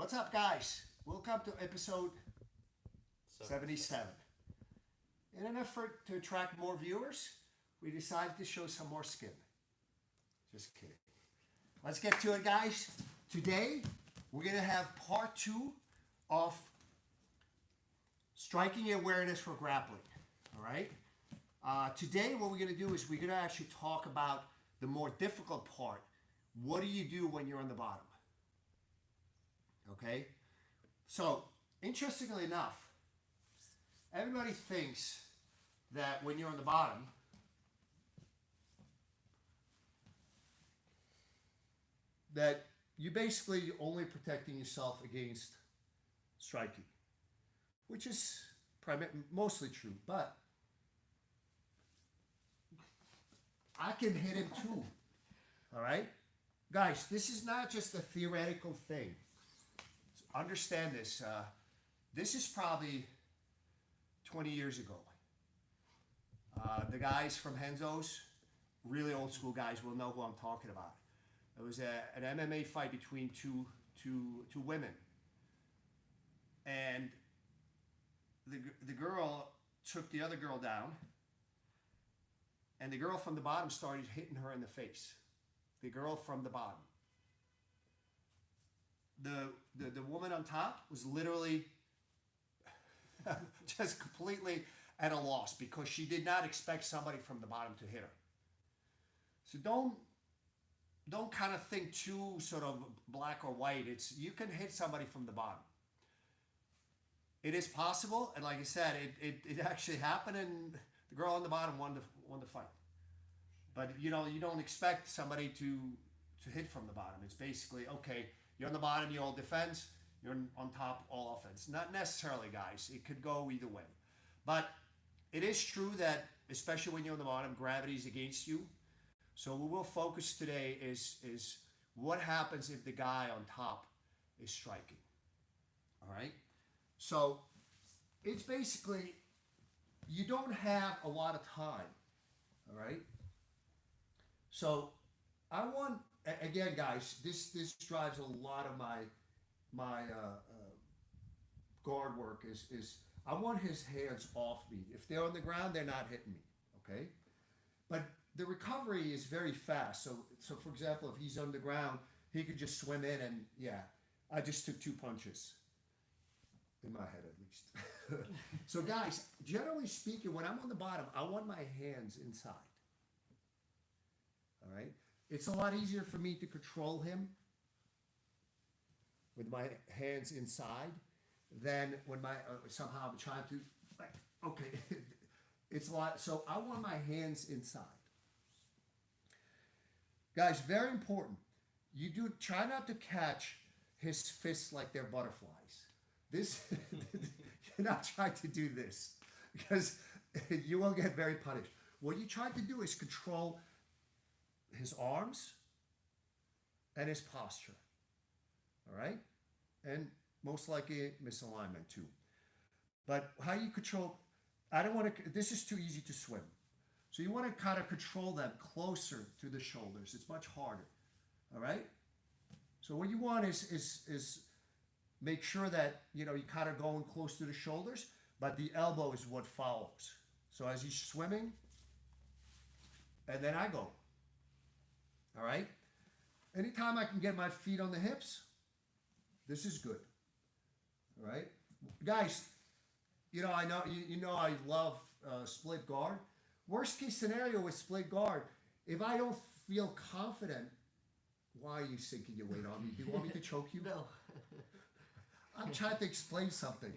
What's up, guys? Welcome to episode 77. In an effort to attract more viewers, we decided to show some more skin. Just kidding. Let's get to it, guys. Today, we're going to have part 2 of striking awareness for grappling. All right? Today, what we're going to do is we're going to actually talk about the more difficult part. What do you do when you're on the bottom? Okay? So, interestingly enough, everybody thinks that when you're on the bottom, that you're basically only protecting yourself against striking, which is mostly true, but I can hit him too. All right? Guys, this is not just a theoretical thing. Understand this. This is probably 20 years ago. The guys from Renzo's, really old school guys, will know who I'm talking about. It was an MMA fight between two women. And the girl took the other girl down. And the girl from the bottom started hitting her in the face. The girl from the bottom. The woman on top was literally just completely at a loss because she did not expect somebody from the bottom to hit her. So don't kind of think too sort of black or white. It's you can hit somebody from the bottom. It is possible, and like I said, it actually happened, and the girl on the bottom won the fight. But you don't expect somebody to hit from the bottom. It's basically, okay, you're on the bottom, you all defense, you're on top, all offense. Not necessarily, guys. It could go either way. But it is true that, especially when you're on the bottom, gravity is against you. So what we'll focus today is what happens if the guy on top is striking. All right? So it's basically, you don't have a lot of time. All right? So I want, again, guys, this drives a lot of my guard work is I want his hands off me. If they're on the ground, they're not hitting me, okay? But the recovery is very fast. So for example, if he's on the ground, he could just swim in and, yeah, I just took 2 punches. In my head, at least. So guys, generally speaking, when I'm on the bottom, I want my hands inside. All right? It's a lot easier for me to control him with my hands inside than when somehow I'm trying to, like, okay, it's a lot. So I want my hands inside. Guys, very important. Try not to catch his fists like they're butterflies. This, you're not trying to do this because you will get very punished. What you try to do is control his arms and his posture. All right? And most likely misalignment too. But how you control, this is too easy to swim. So you want to kind of control them closer to the shoulders. It's much harder. All right? So what you want is make sure that, you're kind of going close to the shoulders, but the elbow is what follows. So as he's swimming, and then I go. All right? Anytime I can get my feet on the hips, this is good. All right? Guys, I know I love split guard. Worst case scenario with split guard, if I don't feel confident, why are you sinking your weight on me? Do you want me to choke you? No. I'm trying to explain something.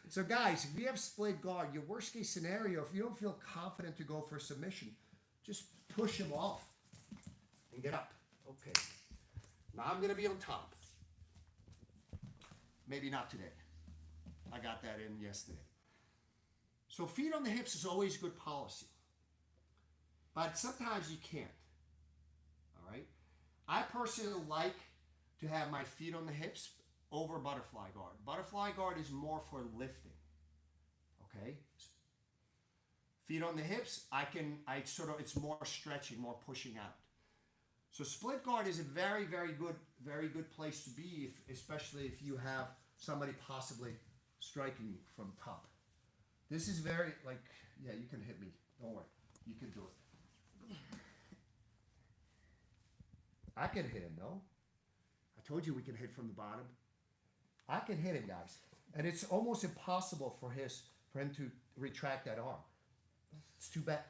So guys, if you have split guard, your worst case scenario, if you don't feel confident to go for a submission, just push him off and get up. Okay. Now I'm going to be on top. Maybe not today. I got that in yesterday. So feet on the hips is always good policy. But sometimes you can't. All right? I personally like to have my feet on the hips over butterfly guard. Butterfly guard is more for lifting. Okay? Feet on the hips, it's more stretching, more pushing out. So split guard is a very, very good place to be, especially if you have somebody possibly striking you from top. This is very, like, yeah, you can hit me. Don't worry. You can do it. I can hit him, no? I told you we can hit from the bottom. I can hit him, guys. And it's almost impossible for him to retract that arm. It's too bad.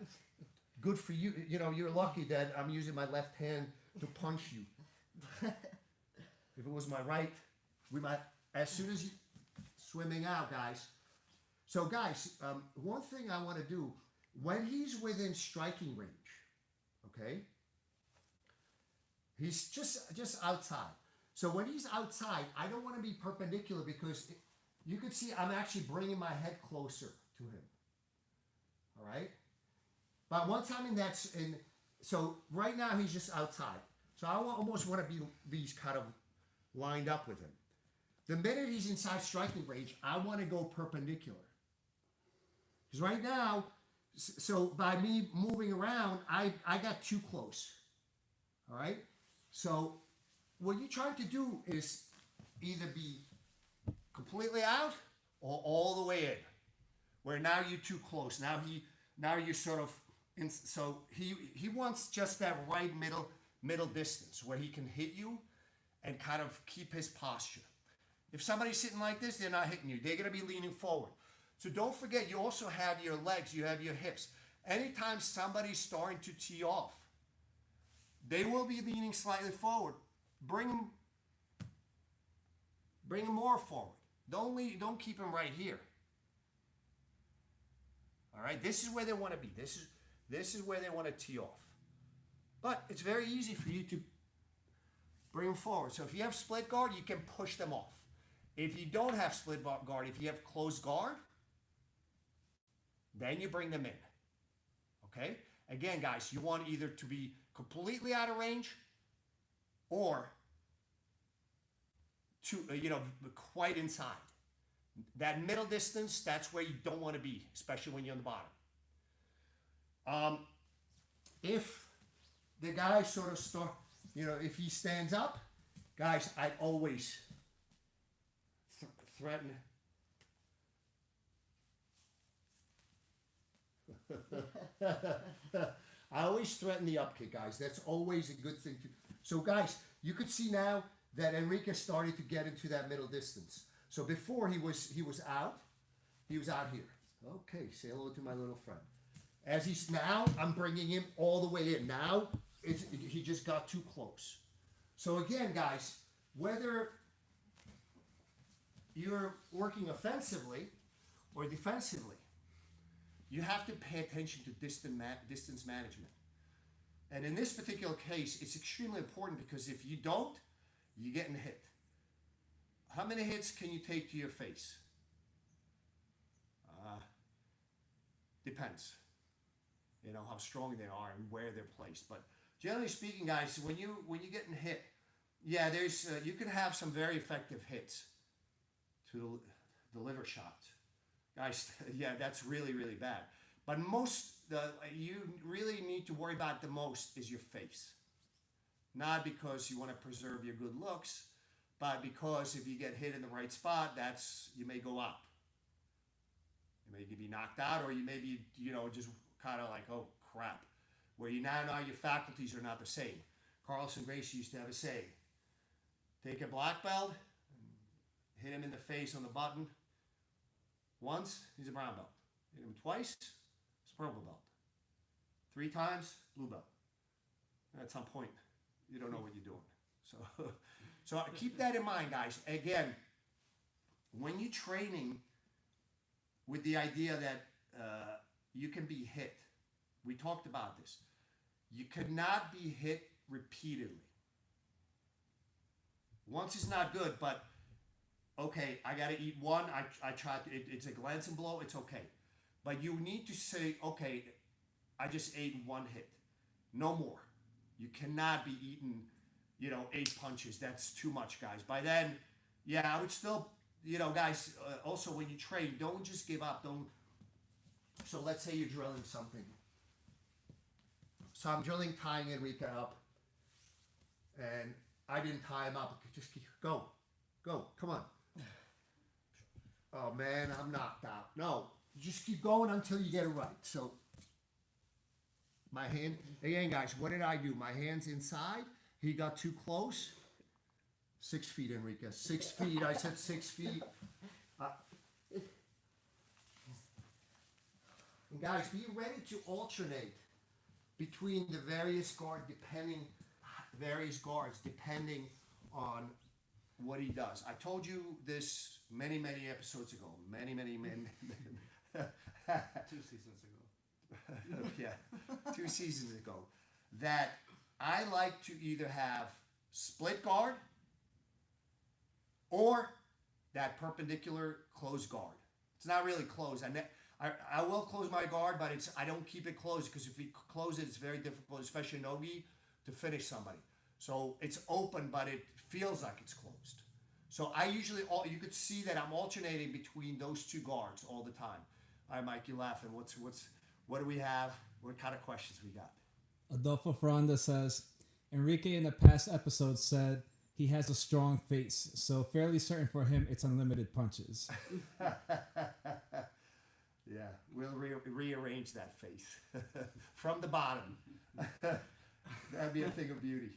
Good for you. You know, you're lucky that I'm using my left hand to punch you. If it was my right, we might, as soon as you, swimming out, guys. So, guys, one thing I want to do, when he's within striking range, okay, he's just outside. So when he's outside, I don't want to be perpendicular because you can see I'm actually bringing my head closer to him. All right? But once I'm in that, so right now he's just outside. So I almost want to be kind of lined up with him. The minute he's inside striking range, I want to go perpendicular. Because right now, so by me moving around, I got too close. All right? So what you're trying to do is either be completely out or all the way in, where now you're too close. Now you're sort of in, so he wants just that right middle distance where he can hit you and kind of keep his posture. If somebody's sitting like this, they're not hitting you. They're going to be leaning forward. So don't forget, you also have your legs, you have your hips. Anytime somebody's starting to tee off, they will be leaning slightly forward. Bring them more forward. Don't keep them right here. All right, this is where they want to be. This is where they want to tee off. But it's very easy for you to bring them forward. So if you have split guard, you can push them off. If you don't have split guard, if you have closed guard, then you bring them in. Okay? Again, guys, you want either to be completely out of range or to, quite inside. That middle distance, that's where you don't want to be, especially when you're on the bottom. If the guy sort of if he stands up, guys, I always threaten. I always threaten the up kick, guys. That's always a good thing to. So, guys, you could see now that Enrique started to get into that middle distance. So before he was out here. Okay, say hello to my little friend. As he's now, I'm bringing him all the way in. Now he just got too close. So again, guys, whether you're working offensively or defensively, you have to pay attention to distance management. And in this particular case, it's extremely important because if you don't, you're getting hit. How many hits can you take to your face? Depends. You know, how strong they are and where they're placed. But generally speaking, guys, when you're getting hit, yeah, there's you can have some very effective hits to deliver shots. Guys, yeah, that's really, really bad. But you really need to worry about the most is your face. Not because you want to preserve your good looks, but because if you get hit in the right spot, you may go up. You may be knocked out, or you may be, just kind of like, oh, crap. Where you now know your faculties are not the same. Karel Silver Gracie used to have a saying. Take a black belt, hit him in the face on the button. Once, he's a brown belt. Hit him twice, it's a purple belt. 3 times, blue belt. At some point, you don't know what you're doing. So keep that in mind, guys. Again, when you're training with the idea that you can be hit, we talked about this. You cannot be hit repeatedly. Once is not good, but okay, I got to eat one. I tried. It's a glancing blow. It's okay. But you need to say, okay, I just ate 1 hit. No more. You cannot be eating, 8 punches. That's too much, guys. By then, yeah, I would still, guys, also when you train, don't just give up. So let's say you're drilling something. So I'm drilling, tying Enrique up. And I didn't tie him up. Just keep, go, come on. Oh man, I'm knocked out. No, just keep going until you get it right. So my hand, again guys, what did I do? My hand's inside. He got too close. 6 feet, Enrique. 6 feet. I said 6 feet. And guys, be ready to alternate between the various guards depending on what he does. I told you this many episodes ago. Many. 2 seasons ago. Yeah, 2 seasons ago. That I like to either have split guard or that perpendicular closed guard. It's not really closed. I will close my guard, but I don't keep it closed because if you close it, it's very difficult, especially no-gi, to finish somebody. So it's open, but it feels like it's closed. So I usually, you could see that I'm alternating between those 2 guards all the time. All right, Mike, you laughing. What do we have? What kind of questions we got? Adolfo Ferranda says, Enrique in the past episode said he has a strong face, so fairly certain for him it's unlimited punches. Yeah, we'll rearrange that face from the bottom. That'd be a thing of beauty.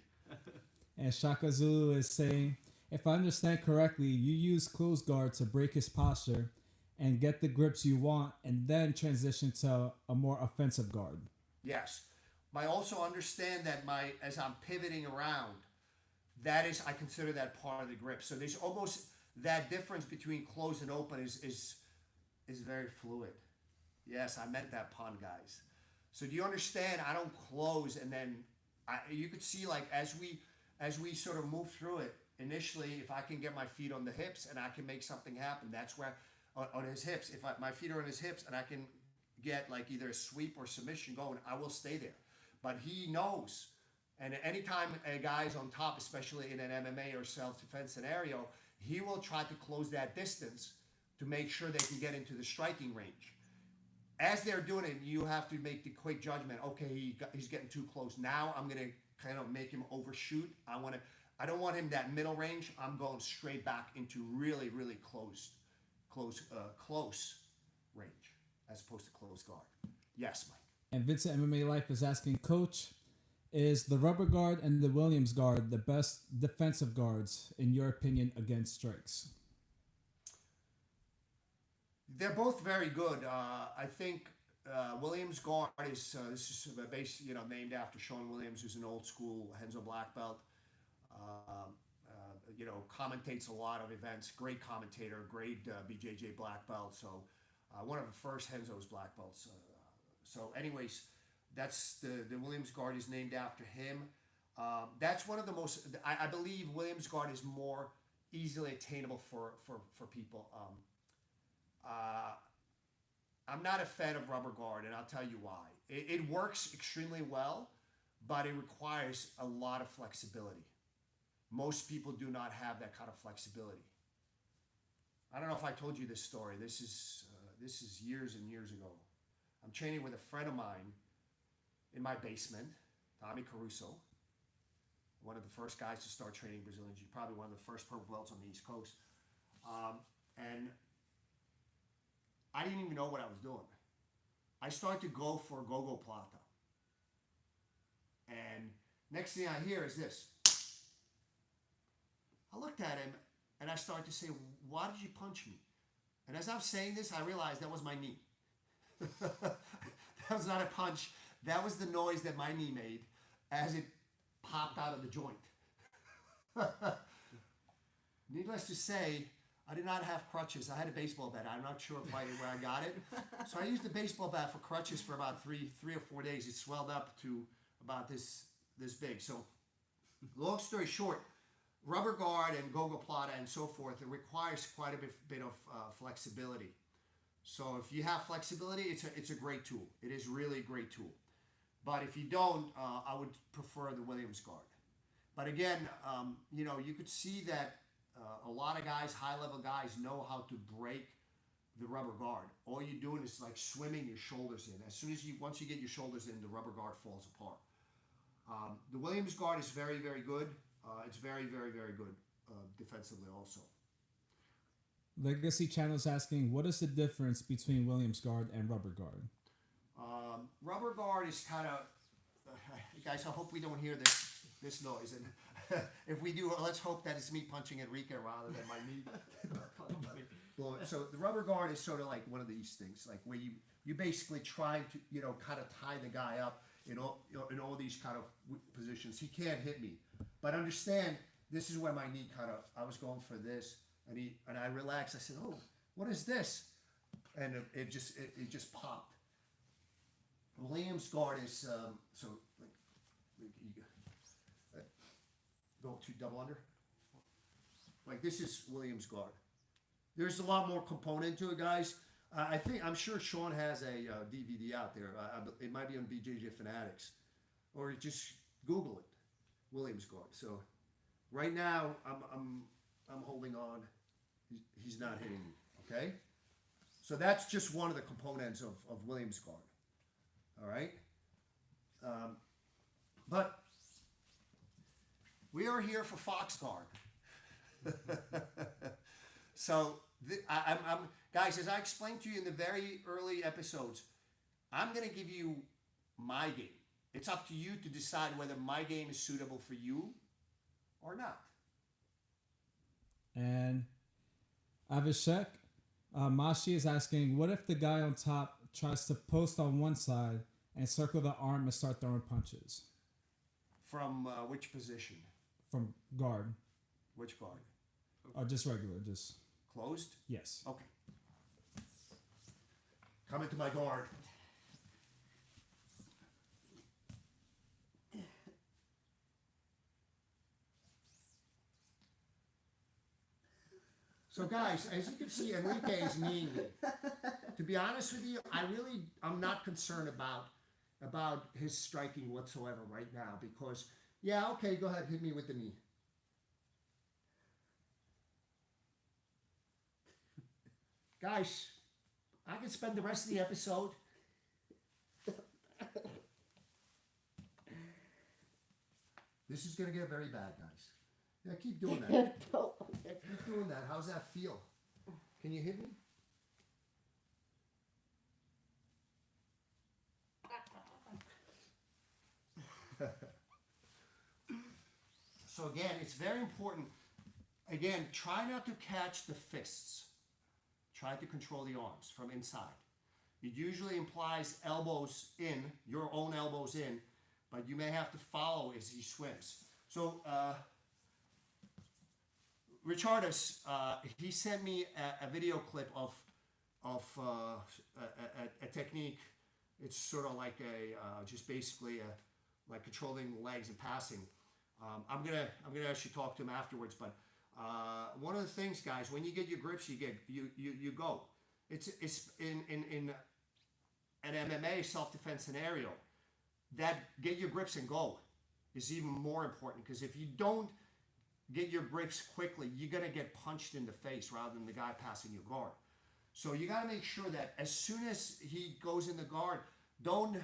And Shaka Zulu is saying, if I understand correctly, you use closed guard to break his posture and get the grips you want and then transition to a more offensive guard. Yes. I also understand that as I'm pivoting around, I consider that part of the grip. So there's almost that difference between closed and open is very fluid. Yes, I meant that pun, guys. So do you understand? I don't close and then you could see like as we sort of move through it, initially, if I can get my feet on the hips and I can make something happen, that's where on his hips. If my feet are on his hips and I can get like either a sweep or submission going, I will stay there. But he knows. And anytime a guy's on top, especially in an MMA or self-defense scenario, he will try to close that distance to make sure they can get into the striking range. As they're doing it, you have to make the quick judgment. Okay, he's getting too close. Now I'm going to kind of make him overshoot. I don't want him that middle range. I'm going straight back into really close range as opposed to close guard. Yes, Mike. And Vincent MMA Life is asking, Coach, is the rubber guard and the Williams guard the best defensive guards, in your opinion, against strikes? They're both very good. I think Williams guard is this is named after Sean Williams, who's an old school Renzo Blackbelt. Commentates a lot of events. Great commentator, great BJJ black belt. So one of the first Renzo's black belts. So anyways, that's the Williams guard is named after him. That's one of the most. I believe Williams guard is more easily attainable for people. I'm not a fan of rubber guard, and I'll tell you why. It works extremely well, but it requires a lot of flexibility. Most people do not have that kind of flexibility. I don't know if I told you this story. This is years and years ago. I'm training with a friend of mine in my basement, Tommy Caruso, one of the first guys to start training Brazilian Jiu-Jitsu, probably one of the first purple belts on the East Coast. And I didn't even know what I was doing. I started to go for Gogo Plata. And next thing I hear is this. I looked at him and I started to say, why did you punch me? And as I'm saying this, I realized that was my knee. That was not a punch. That was the noise that my knee made as it popped out of the joint. Needless to say, I did not have crutches. I had a baseball bat. I'm not sure quite where I got it. So I used the baseball bat for crutches for about three or 4 days. It swelled up to about this big. So long story short, rubber guard and Gogo Plata and so forth, it requires quite a bit of flexibility. So if you have flexibility, it's a great tool. It is really a great tool. But if you don't, I would prefer the Williams guard. But again, you could see that a lot of guys, high-level guys, know how to break the rubber guard. All you're doing is like swimming your shoulders in. Once you get your shoulders in, the rubber guard falls apart. The Williams guard is very, very good. It's very, very, very good defensively also. Legacy Channel's asking, what is the difference between Williams guard and rubber guard? Rubber guard is kind of, guys, I hope we don't hear this noise. And if we do, let's hope that it's me punching Enrique rather than my knee. So the rubber guard is sort of like one of these things, like where you basically try to, kind of tie the guy up in all these kind of positions. He can't hit me. But understand, this is where my knee kind of, I was going for this, and I relaxed. I said, oh, what is this? And it just popped. Williams guard is, so like you go to double under. Like this is Williams guard. There's a lot more component to it, guys. I'm sure Sean has a DVD out there. It might be on BJJ Fanatics, or just Google it, Williams guard. So right now I'm holding on. He's not hitting me. Okay. So that's just one of the components of Williams guard. All right. But we are here for Fox guard. So I'm guys, as I explained to you in the very early episodes, I'm going to give you my game. It's up to you to decide whether my game is suitable for you or not. And Avishek Mashi is asking, what if the guy on top tries to post on one side and circle the arm and start throwing punches? From which position? From guard. Which guard? Or just regular, just... Closed? Yes. Okay. Come into my guard. So guys, as you can see, Enrique is kneeing me. To be honest with you, I'm not concerned about his striking whatsoever right now because, yeah, okay, go ahead, hit me with the knee. Guys, I can spend the rest of the episode. This is going to get very bad, guys. Yeah, keep doing that. Keep doing that. How's that feel? Can you hit me? So again, it's very important. Again, try not to catch the fists. Try to control the arms from inside. It usually implies elbows in, your own elbows in, but you may have to follow as he swims. So, Richardus, he sent me a video clip of a technique. It's sort of like just basically like controlling the legs and passing. I'm gonna actually talk to him afterwards, but one of the things, guys, when you get your grips, you go. It's in an MMA self-defense scenario, that get your grips and go is even more important, because if you don't get your grips quickly, you're gonna get punched in the face rather than the guy passing your guard. So you gotta make sure that as soon as he goes in the guard, don't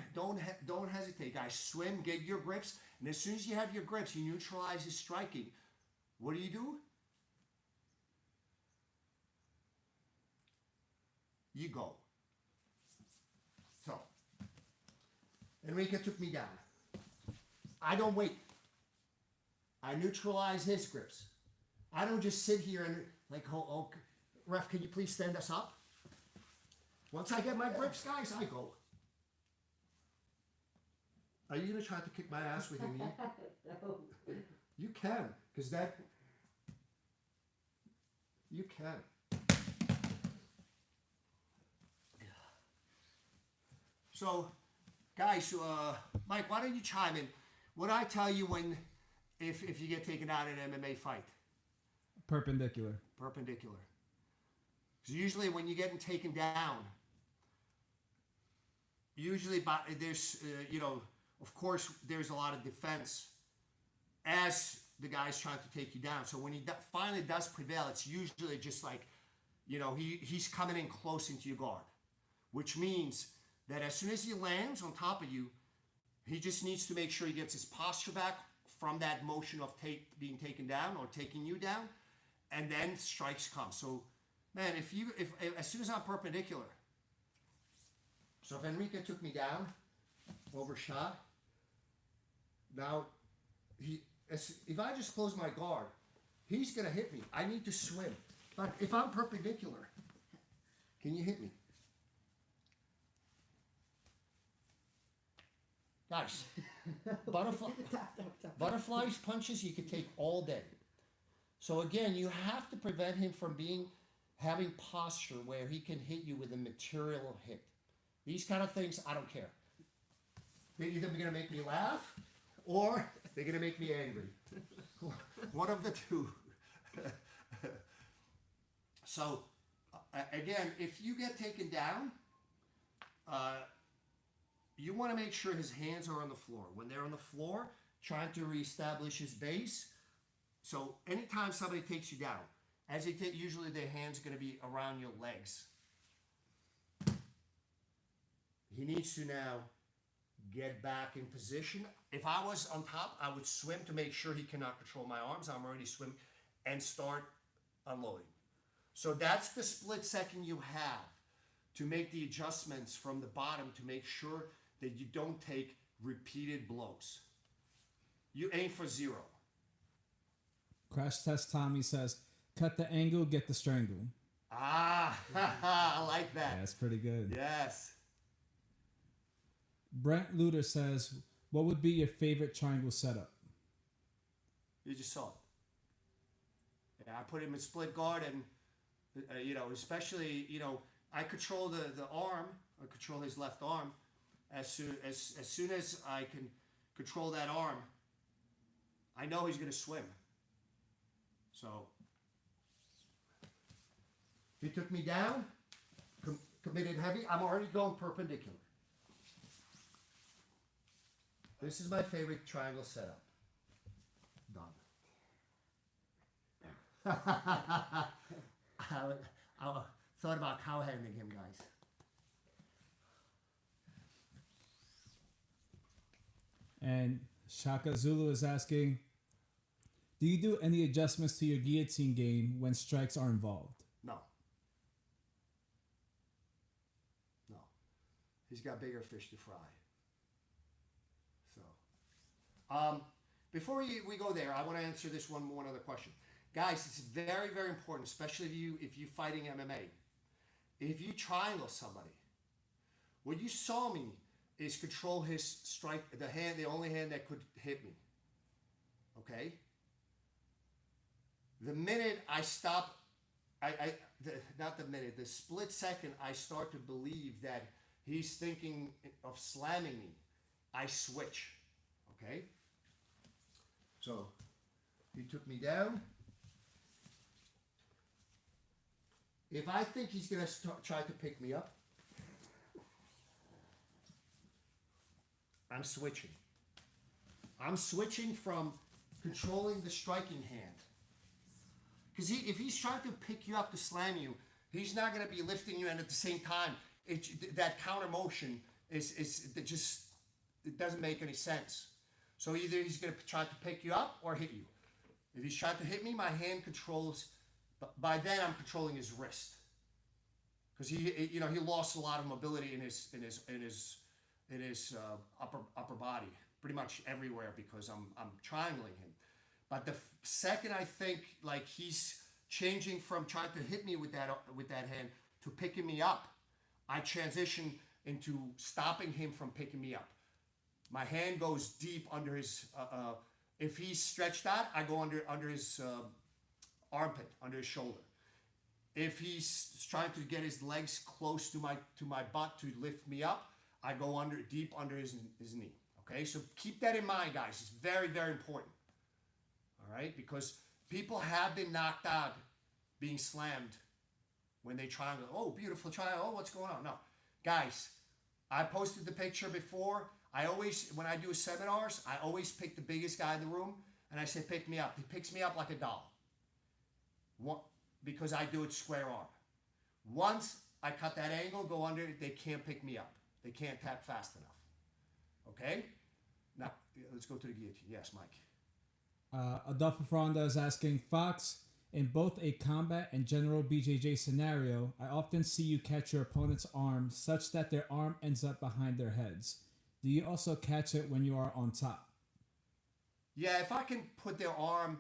hesitate, guys. Swim, get your grips, and as soon as you have your grips, you neutralize his striking. What do? You go. So, Enrique took me down. I don't wait. I neutralize his grips. I don't just sit here and like, oh, ref, can you please stand us up? Once I get my grips, guys, I go. Are you going to try to kick my ass with your knee? No. You can, because that... You can. So, guys, Mike, why don't you chime in? What I tell you if you get taken out in an MMA fight? Perpendicular. Perpendicular. Because usually when you're getting taken down, usually there's, of course, there's a lot of defense as the guy's trying to take you down. So when he finally does prevail, it's usually just like, he's coming in close into your guard, which means that as soon as he lands on top of you, He just needs to make sure he gets his posture back from that motion of being taken down or taking you down, and then strikes come. So, man, if as soon as I'm perpendicular, so if Enrique took me down, overshot, now if I just close my guard, he's gonna hit me. I need to swim. But if I'm perpendicular, can you hit me? Guys, butterflies punches you could take all day. So again, you have to prevent him from having posture where he can hit you with a material hit. These kind of things, I don't care. They're either going to make me laugh or they're going to make me angry. One of the two. So again, if you get taken down, you want to make sure his hands are on the floor. When they're on the floor, trying to reestablish his base. So anytime somebody takes you down, as they take, usually their hands are going to be around your legs. He needs to now get back in position. If I was on top, I would swim to make sure he cannot control my arms. I'm already swimming, and start unloading. So that's the split second you have to make the adjustments from the bottom to make sure that you don't take repeated blows. You aim for 0. Crash Test Tommy says, cut the angle, get the strangle. Ah, I like that. Yeah, that's pretty good. Yes. Brent Luter says, what would be your favorite triangle setup? You just saw it. Yeah, I put him in split guard, and especially, I control the arm. I control his left arm. As soon as I can control that arm, I know he's going to swim. So he took me down, committed heavy. I'm already going perpendicular. This is my favorite triangle setup. Done. I thought about cowhanding him, guys. And Shaka Zulu is asking, do you do any adjustments to your guillotine game when strikes are involved? No. He's got bigger fish to fry. So, before we go there, I want to answer this one other question. Guys, it's very, very important, especially if you're fighting MMA. If you triangle somebody, what you saw me is control his strike, the only hand that could hit me. Okay? The minute I stop, the split second I start to believe that he's thinking of slamming me, I switch. Okay? So, he took me down. If I think he's going to try to pick me up, I'm switching. I'm switching from controlling the striking hand. Because if he's trying to pick you up to slam you, he's not going to be lifting you, and at the same time, that counter motion it doesn't make any sense. So either he's going to try to pick you up or hit you. If he's trying to hit me, my hand controls. By then, I'm controlling his wrist, because he lost a lot of mobility in his upper body, pretty much everywhere, because I'm triangling him. But the second I think like he's changing from trying to hit me with that hand to picking me up, I transition into stopping him from picking me up. My hand goes deep under his. If he's stretched out, I go under his armpit, under his shoulder. If he's trying to get his legs close to my butt to lift me up, I go deep under his knee. Okay, so keep that in mind, guys. It's very, very important. All right, because people have been knocked out being slammed when they triangle. Oh, beautiful triangle. Oh, what's going on? No, guys, I posted the picture before. When I do seminars, I always pick the biggest guy in the room, and I say, pick me up. He picks me up like a doll. Because I do it square arm. Once I cut that angle, go under, they can't pick me up. They can't tap fast enough. Okay? let's go to the guillotine. Yes, Mike. Adolfo Fronda is asking, Fox, in both a combat and general BJJ scenario, I often see you catch your opponent's arm such that their arm ends up behind their heads. Do you also catch it when you are on top? Yeah, if I can put their arm,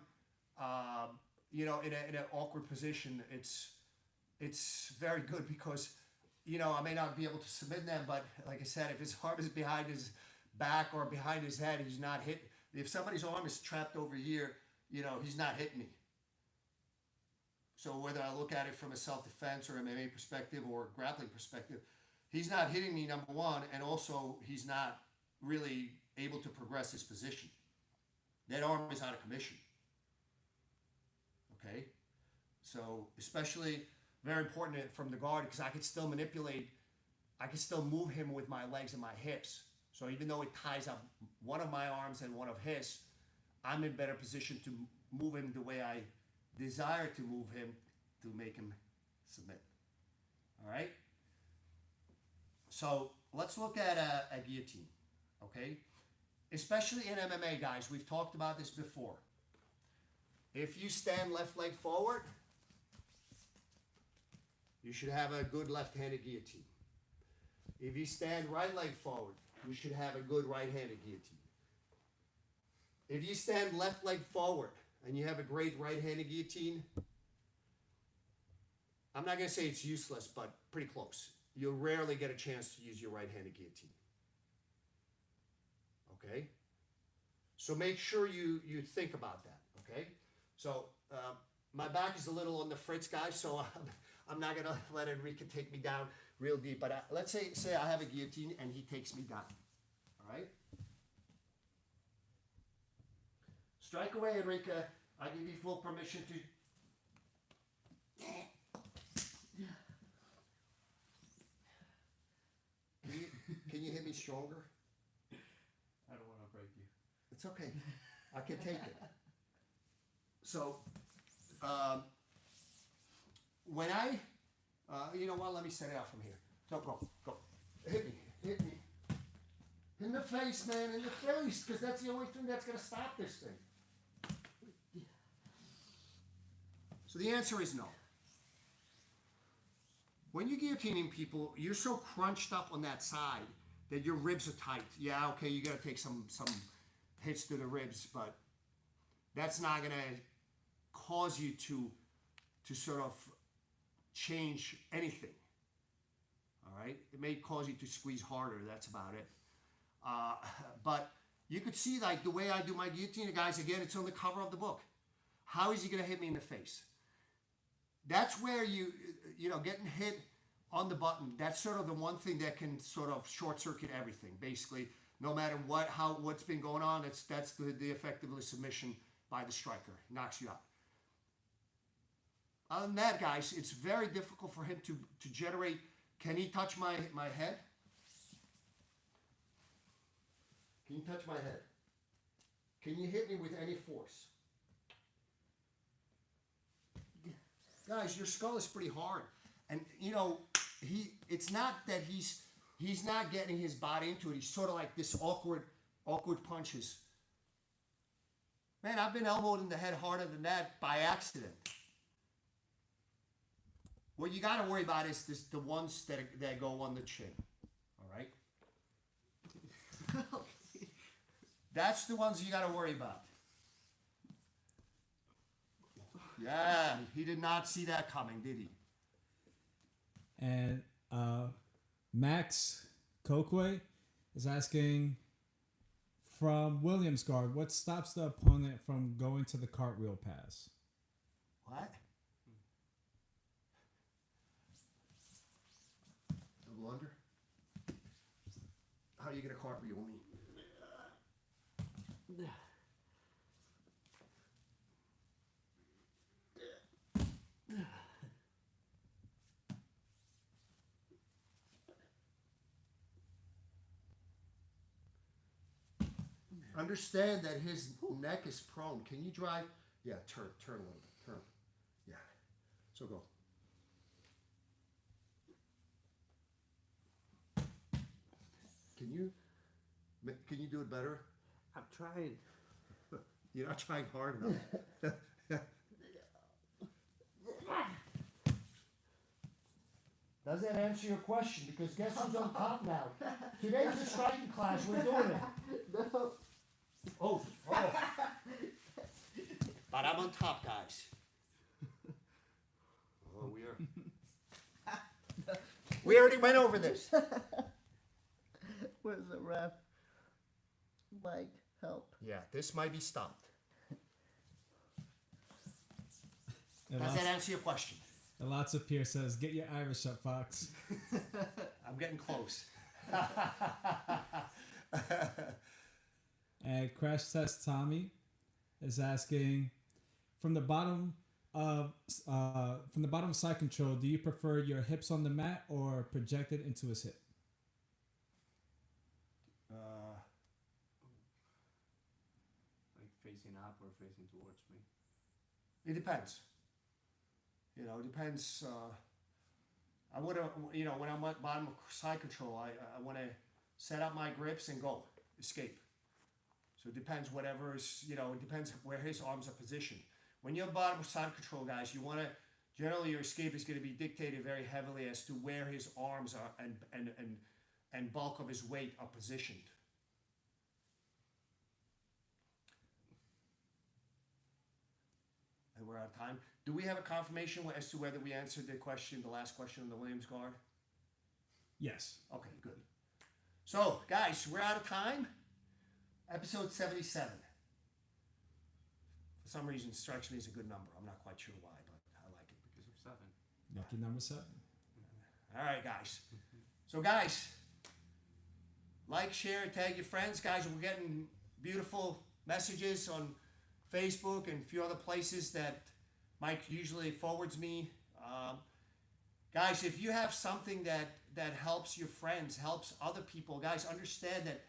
in an awkward position, it's very good because, I may not be able to submit them, but like I said, if his arm is behind his back or behind his head, he's not hit. If somebody's arm is trapped over here, he's not hitting me. So whether I look at it from a self-defense or MMA perspective or grappling perspective, he's not hitting me, number one, and also he's not really able to progress his position. That arm is out of commission. Okay? So especially very important from the guard because I can still move him with my legs and my hips. So even though it ties up one of my arms and one of his, I'm in better position to move him the way I desire to move him to make him submit. All right? So let's look at a guillotine, okay? Especially in MMA, guys. We've talked about this before. If you stand left leg forward, you should have a good left-handed guillotine. If you stand right leg forward, you should have a good right-handed guillotine. If you stand left leg forward and you have a great right-handed guillotine, I'm not going to say it's useless, but pretty close. You'll rarely get a chance to use your right-handed guillotine. Okay? So make sure you think about that, okay? So my back is a little on the fritz, guys, so I'm not going to let Enrique take me down real deep. But let's say I have a guillotine and he takes me down, all right? Strike away, Enrique. I give you full permission to... Can you hit me stronger? I don't want to break you. It's okay. I can take it. So, when I, let me set it out from here. So go. Hit me. In the face, man, in the face, because that's the only thing that's going to stop this thing. So the answer is no. When you're guillotining people, you're so crunched up on that side that your ribs are tight. Yeah, okay, you got to take some hits to the ribs, but that's not going to cause you to sort of change anything. All right? It may cause you to squeeze harder. That's about it. But you could see, like, the way I do my guillotine, guys, again, it's on the cover of the book. How is he going to hit me in the face? That's where getting hit on the button, that's sort of the one thing that can sort of short circuit everything, basically. No matter what's been going on, that's the effect of the submission by the striker. Knocks you out. Other than that, guys, it's very difficult for him to generate. Can he touch my head? Can you touch my head? Can you hit me with any force? Guys, your skull is pretty hard. And, it's not that he's not getting his body into it. He's sort of like this awkward punches. Man, I've been elbowed in the head harder than that by accident. What you got to worry about is the ones that go on the chin. All right? That's the ones you got to worry about. Yeah, he did not see that coming, did he? And Max Kokwe is asking, from Williams guard, what stops the opponent from going to the cartwheel pass? What? Double under? How are you going to cartwheel me? Understand that his neck is prone. Can you drive? Yeah, turn a little bit. Turn. Yeah. So go. Can you do it better? I'm trying. You're not trying hard enough. Does that answer your question? Because guess who's on top now? Today's the striking class. We're doing it. No. Oh. But I'm on top, guys. Oh, we already went over this. Where's the ref? Like, help. Yeah, this might be stopped. And Does lots, that answer your question? and lots of Pierre says, "Get your Irish up, Fox." I'm getting close. And Crash Test Tommy is asking, from the bottom of side control, do you prefer your hips on the mat or projected into his hip? Like facing up or facing towards me. It depends. You know, it depends. I would have, you know, when I'm at bottom of side control, I want to set up my grips and go, escape. So it depends, whatever is, you know, it depends where his arms are positioned. When you're bottom of side control, guys, you want to, generally your escape is going to be dictated very heavily as to where his arms are and bulk of his weight are positioned. And we're out of time. Do we have a confirmation as to whether we answered the question, the last question on the Williams guard? Yes. Okay, good. So, guys, we're out of time. Episode 77. For some reason, strikes me as a good number. I'm not quite sure why, but I like it. Because of 7. Lucky number 7. All right, guys. So, guys, like, share, tag your friends. Guys, we're getting beautiful messages on Facebook and a few other places that Mike usually forwards me. Guys, if you have something that helps your friends, helps other people, guys, understand that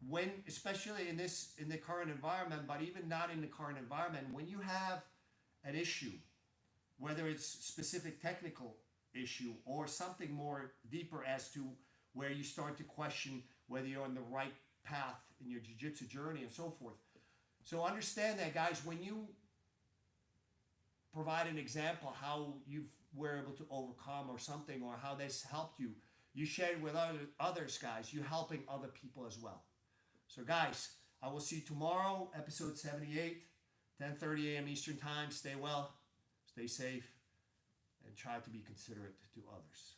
when, especially in the current environment, but even not in the current environment, when you have an issue, whether it's specific technical issue or something more deeper as to where you start to question whether you're on the right path in your jiu-jitsu journey and so forth. So understand that, guys, when you provide an example how you were able to overcome or something, or how this helped you, you share it with others, guys. You're helping other people as well. So, guys, I will see you tomorrow, episode 78, 10:30 a.m. Eastern Time. Stay well, stay safe, and try to be considerate to others.